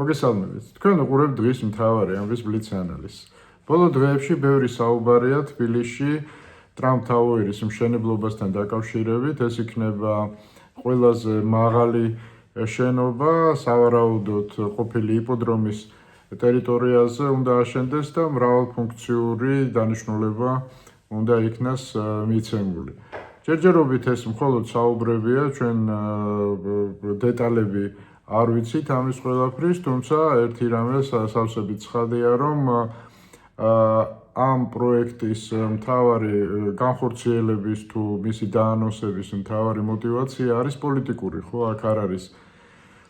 მოგესალმებით. თქვენ უყურებთ დღის მთავარი ამბის ბლიც ანალიზს. ბოლო დღეებში ბევრი საუბარია თბილისში ტრამპ ტაუერის მშენებლობასთან დაკავშირებით. ეს იქნება ყველაზე მაღალი შენობა, სავარაუდოდ ყოფილი იპოდრომის ტერიტორიაზე უნდა აშენდეს და მრავალფუნქციური დანიშნულება უნდა იქნას მიცემული. ჯერჯერობით ეს მხოლოდ საუბრებია, ჩვენ დეტალები არ ვიცით ამის ყველაფრის, თუმცა ერთი რამე სავსებით ცხადია, რომ ამ პროექტის მთავარი განხორციელების თუ მისი დაანონსების მთავარი мотиваცია არის პოლიტიკური, ხო? აქ არ არის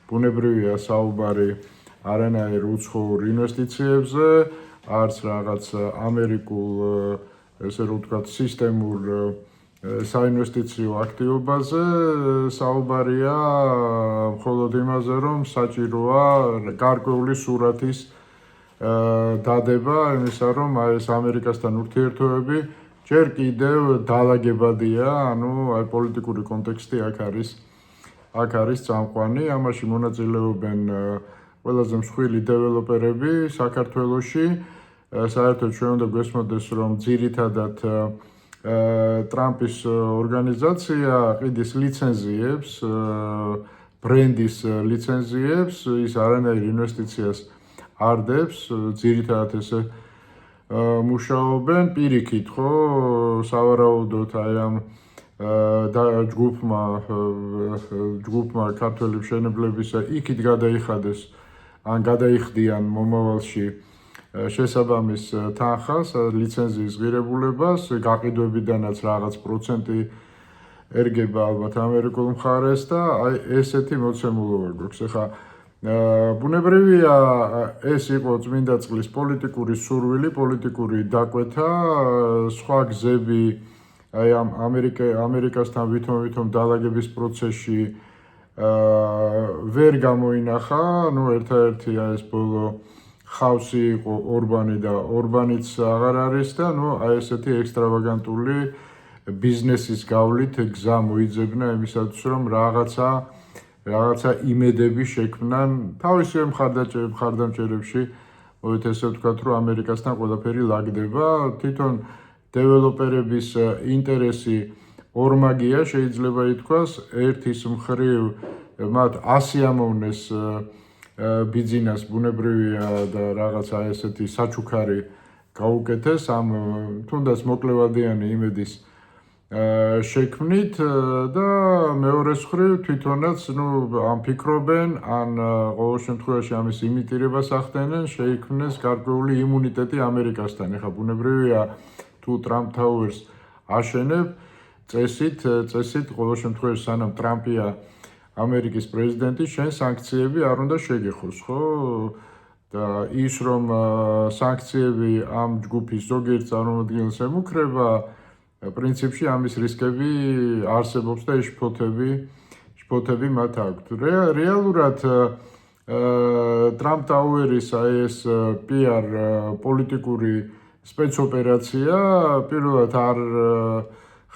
ბუნებრივია საუბარი არანაირ უცხოურ ინვესტიციებზე, არც რაღაც ამერიკულ, ესე რომ ვთქვათ, სისტემურ საინვესტიციო აქტივობაზე, საუბარია მხოლოდ იმაზე, რომ საჭიროა გარკვეული სურათის დადება იმისა, რომ ეს ამერიკასთან ურთიერთობები ჯერ კიდევ დაალაგებადია, ანუ აი პოლიტიკური კონტექსტი აქ არის წამყვანი, ამაში მონაწილეობენ ყველაზე მსხვილი დეველოპერები საქართველოში. საერთოდ ჩვენ უნდა გვესმოდეს, რომ ძირითადად ტრამპის ორგანიზაცია ყიდის ლიცენზიებს, ბრენდის ლიცენზიებს, ის არანაირ ინვესტიციას არ დებს, ძირითადად ესე მუშაობენ პირიქით, ხო, სავარაუდოდ აი ამ ჯგუფმა ქართველი მშენებლებისა იქით გადაიხადეს ან გადაიხდიან მომავალში შესაბამის თანხას, ლიცენზიის ღირებულებას, გაყიდვებიდანაც რაღაც პროცენტი ერგება ალბათ ამერიკულ მხარეს და აი ესეთი მოცემულობა გვაქვს. ახლა ბუნებრივია ეს იყო წმინდა წყლის პოლიტიკური სურვილი, პოლიტიკური დაკვეთა, სხვა გზები აი ამ ამერიკასთან ვითომ დაალაგების პროცესში ვერ გამოინახა, ну ერთადერთი ეს ბოლო ხავსი იყო ორბანი და ორბანიც აღარ არის და ну აი ესეთი ექსტრავაგანტული ბიზნესის გავლით გზა მოიძებნა იმისათვის რომ რაღაცა იმედები შექმნან თავისივე მხარდამჭერებში, მოით ესე ვთქვათ, რომ ამერიკასთან ყველაფერი ლაგდება, თვითონ დეველოპერების ინტერესი ორმაგია, შეიძლება ითქვას, ერთის მხრივ მათ 100 ამოვნეს ბიზნეს ბუნებრივია და რაღაცა ესეთი საჩუქარი გაუკეთეს ამ თუნდაც მოკლევადიანი იმედის შექმნით და მეორეს მხრივ თვითონაც ამ ფიქრობენ, ან ყოველ შემთხვევაში ამის იმიტირებას ახდენენ, შეიქმნეს გარკვეული იმუნიტეტი ამერიკასთან. ეხლა ბუნებრივია თუ ტრამპ ტაუერს აშენებ, წესით ყოველ შემთხვევაში სანამ ტრამპია ამერიკის პრეზიდენტი, შენ სანქციები არ უნდა შეგეხოს, ხო? და ის რომ სანქციები ამ ჯგუფის ზოგიერთ წარმომადგენელს ემუქრება, პრინციპში ამის რისკები არსებობს და შფოთები მათ აქვთ. რეალურად ტრამპ ტაუერის აი ეს PR პოლიტიკური სპეცოპერაცია პირველად არ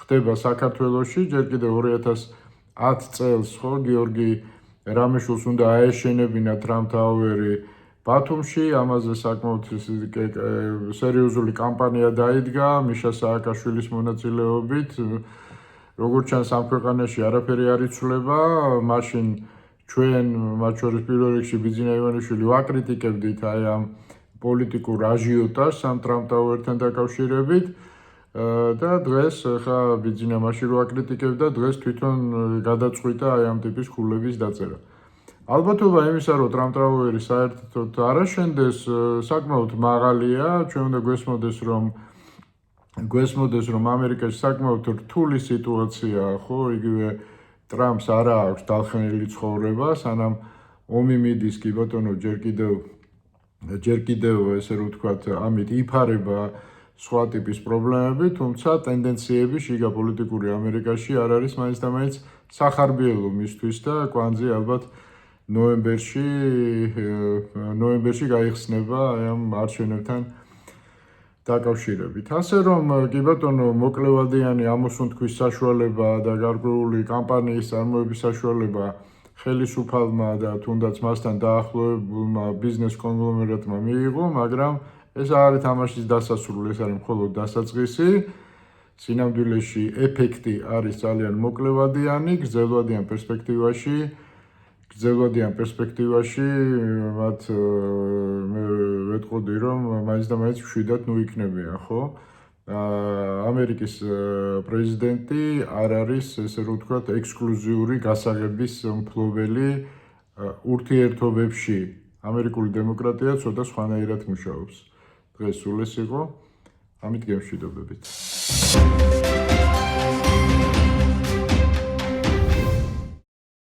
ხდება საქართველოში, ჯერ კიდევ 2010 წელს, ხო, გიორგი რამიშვილს უნდა აეშენებინა ტრამპ ტაუერი ბათუმში, ამაზე საკმაოდ სერიოზული კამპანია დაიდგა მიშა სააკაშვილის მონაწილეობით. როგორც ჩანს, ამ ქვეყანაში არაფერი არ იცვლება, მაშინ ჩვენ, მათ შორის პირველ რიგში ბიძინა ივანიშვილი, ვაკრიტიკებდით აი ამ პოლიტიკურ აჟიოტაჟს ამ ტრამპ ტაუერთან დაკავშირებით. და დღეს ხა ბიძინა მაშინ რო აკრიტიკებდა, დღეს თვითონ გადაწყვიტა აი ამ ტიპის ქულების დაწერა. ალბათობა იმისა, რომ ტრამპ ტაუერი საერთოდ არ აშენდეს, საკმაოდ მაღალია, ჩვენ უნდა გვესმოდეს, რომ ამერიკაში საკმაოდ რთული სიტუაცია, ხო, იგივე ტრამპს არა აქვს დალხენილი ცხოვრება, სანამ ომი მიდის, კი ბატონო, ჯერ კიდევ ესე რომ ვთქვათ, ამით იფარება სხვა ტიპის პრობლემები, თუმცა ტენდენციები შიგა პოლიტიკური ამერიკაში არ არის მაინც და მაინც სახარბიელო მისთვის და კვანძი ალბათ ნოემბერში გაიხსნება ამ არჩევნებთან დაკავშირებით. ასე რომ, კი ბატონო, მოკლევადიანი ამოსუნთქვის საშუალება და გარკვეული კამპანიის წარმოების საშუალება ხელისუფალმა და თუნდაც მასთან დაახლოებულმა ბიზნეს კონგლომერატმა მიიღო, მაგრამ ეს არ არის თამაშის დასასრული, ეს არის მხოლოდ დასაწყისი. სინამდვილეში ეფექტი არის ძალიან მოკლევადიანი, გრძელვადიან პერსპექტივაში მათ მე ვეტყოდი, რომ მაინც და მაინც მშვიდად იქნებიან, ხო? ამერიკის პრეზიდენტი არ არის, ესე რომ ვთქვათ, ექსკლუზიური გასაღების მფლობელი ურთიერთობებში. ამერიკული დემოკრატია ცოტა სხვანაირად მუშაობს. დღეს სულ ეს იყო. ამით გემშვიდობებით.